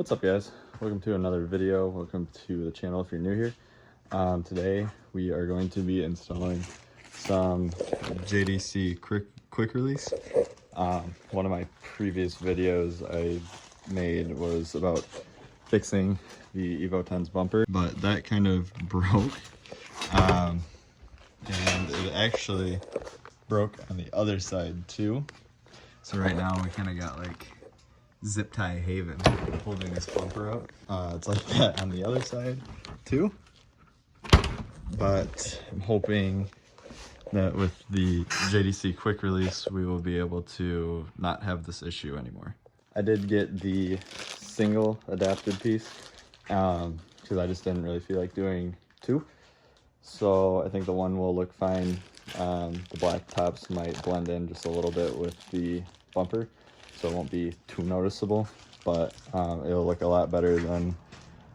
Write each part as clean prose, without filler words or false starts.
What's up, guys? Welcome to another video. Welcome to the channel if you're new here. Today we are going to be installing some JDC quick release. One of my previous videos I made was about fixing the Evo 10's bumper, but that kind of broke, and it actually broke on the other side too. So right now we kind of got like zip tie haven holding this bumper up. It's like that on the other side too, but I'm hoping that with the JDC quick release we will be able to not have this issue anymore. I did get the single adapted piece because I just didn't really feel like doing two, so I think the one will look fine. The black tops might blend in just a little bit with the bumper, so it won't be too noticeable, but it'll look a lot better than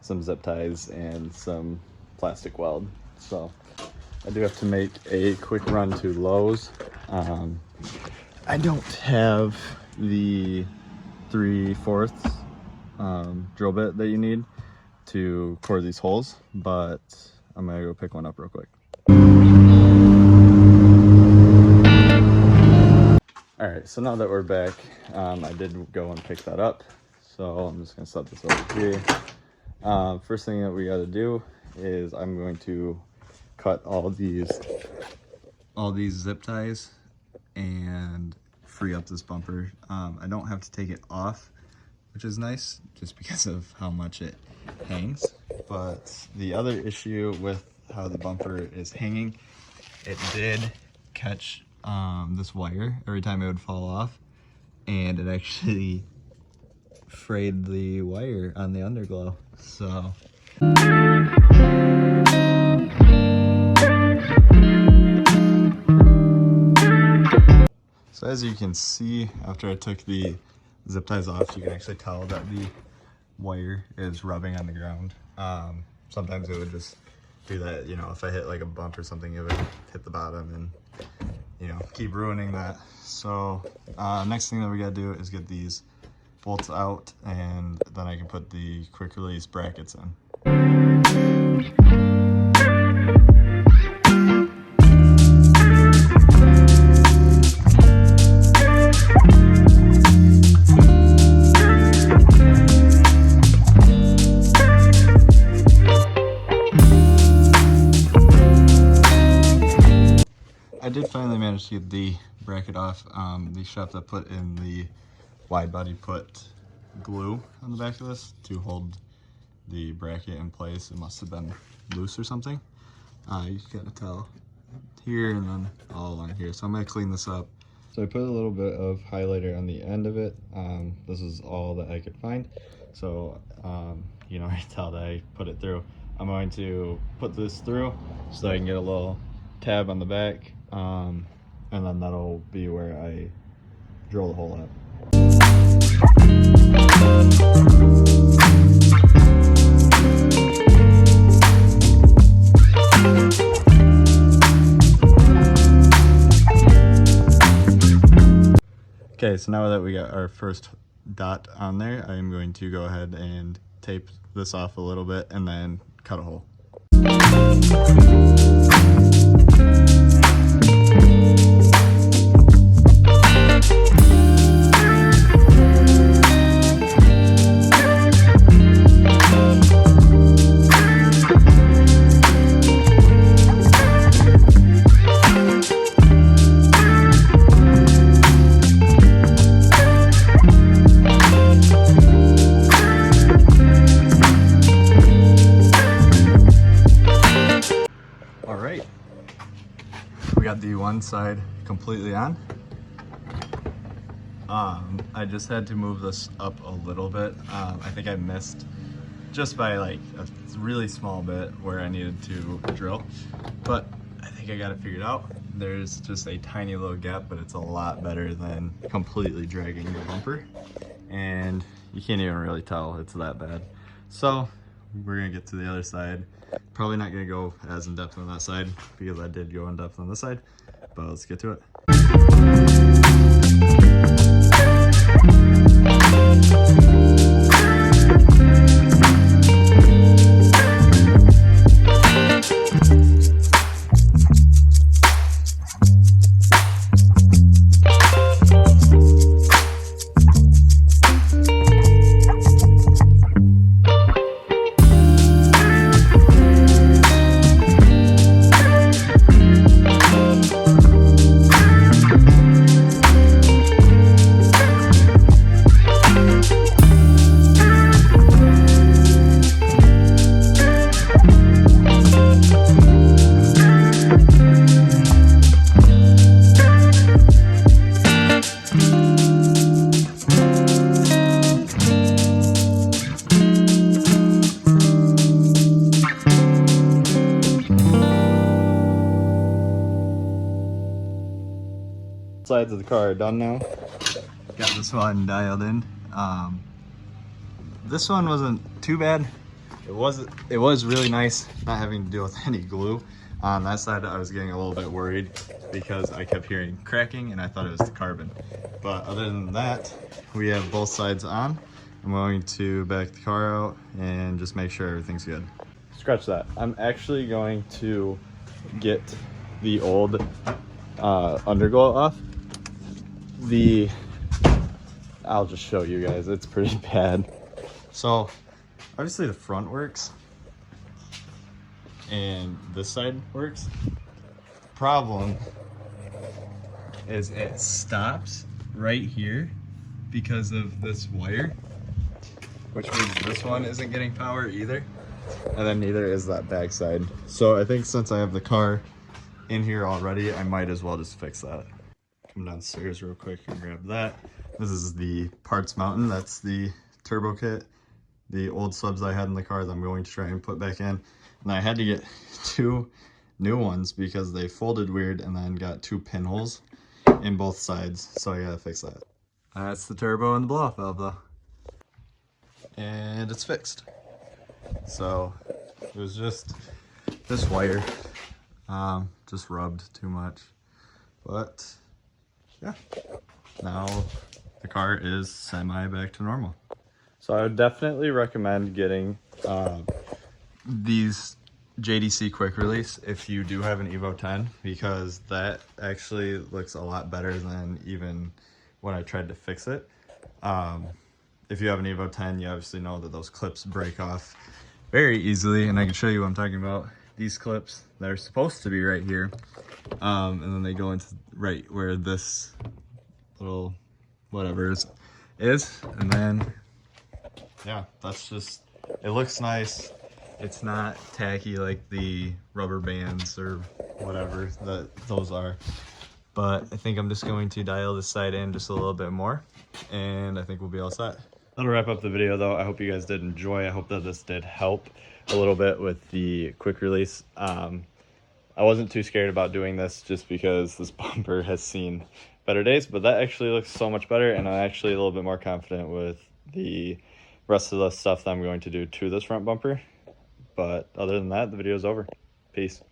some zip ties and some plastic weld. So I do have to make a quick run to Lowe's. I don't have the 3/4 drill bit that you need to core these holes, but I'm gonna go pick one up real quick. All right, so now that we're back, I did go and pick that up, so I'm just gonna set this over here. First thing that we gotta do is I'm going to cut all these zip ties and free up this bumper. I don't have to take it off, which is nice, just because of how much it hangs. But the other issue with how the bumper is hanging, it did catch this wire every time it would fall off, and it actually frayed the wire on the underglow. So as you can see, after I took the zip ties off, you can actually tell that the wire is rubbing on the ground. Sometimes it would just do that, you know, if I hit like a bump or something, it would hit the bottom and, you know, keep ruining that. So next thing that we gotta do is get these bolts out, and then I can put the quick release brackets in. I did finally manage to get the bracket off. The shop that put in the wide body put glue on the back of this to hold the bracket in place. It must have been loose or something. You just gotta tell here and then all along here. So I'm gonna clean this up. So I put a little bit of highlighter on the end of it. This is all that I could find. So you know, I can tell that I put it through. I'm going to put this through so I can get a little tab on the back. And then that'll be where I drill the hole at. Okay, so now that we got our first dot on there, I'm going to go ahead and tape this off a little bit and then cut a hole. Got the one side completely on. I just had to move this up a little bit. I think I missed just by like a really small bit where I needed to drill, but I think I got it figured out. There's just a tiny little gap, but it's a lot better than completely dragging the bumper, and you can't even really tell it's that bad. So we're gonna get to the other side. Probably not gonna go as in depth on that side because I did go in depth on this side, but let's get to it. sides of the car are done now. Got this one dialed in. This one wasn't too bad. It was really nice not having to deal with any glue. On that side, I was getting a little bit worried because I kept hearing cracking and I thought it was the carbon. But other than that, we have both sides on. I'm going to back the car out and just make sure everything's good. Scratch that. I'm actually going to get the old underglow off. I'll just show you guys, it's pretty bad. So obviously the front works and this side works. Problem is it stops right here because of this wire, which means this one isn't getting power either, and then neither is that back side. So I think since I have the car in here already, I might as well just fix that. Come downstairs real quick and grab that. This is the parts mountain. That's the turbo kit. The old subs I had in the car that I'm going to try and put back in. And I had to get 2 new ones because they folded weird and then got 2 pinholes in both sides. So I gotta fix that. That's the turbo and the blow off valve though. And it's fixed. So it was just this wire, just rubbed too much. But yeah, now the car is semi back to normal. So I would definitely recommend getting these JDC quick release if you do have an Evo 10, because that actually looks a lot better than even when I tried to fix it. If you have an Evo 10, you obviously know that those clips break off very easily, and I can show you what I'm talking about. These clips, they're supposed to be right here, and then they go into right where this little whatever is, and then yeah, that's just, it looks nice. It's not tacky like the rubber bands or whatever that those are. But I think I'm just going to dial this side in just a little bit more, and I think we'll be all set. That'll wrap up the video though. I hope you guys did enjoy. I hope that this did help a little bit with the quick release. I wasn't too scared about doing this just because this bumper has seen better days, but that actually looks so much better, and I'm actually a little bit more confident with the rest of the stuff that I'm going to do to this front bumper. But other than that, the video is over. Peace.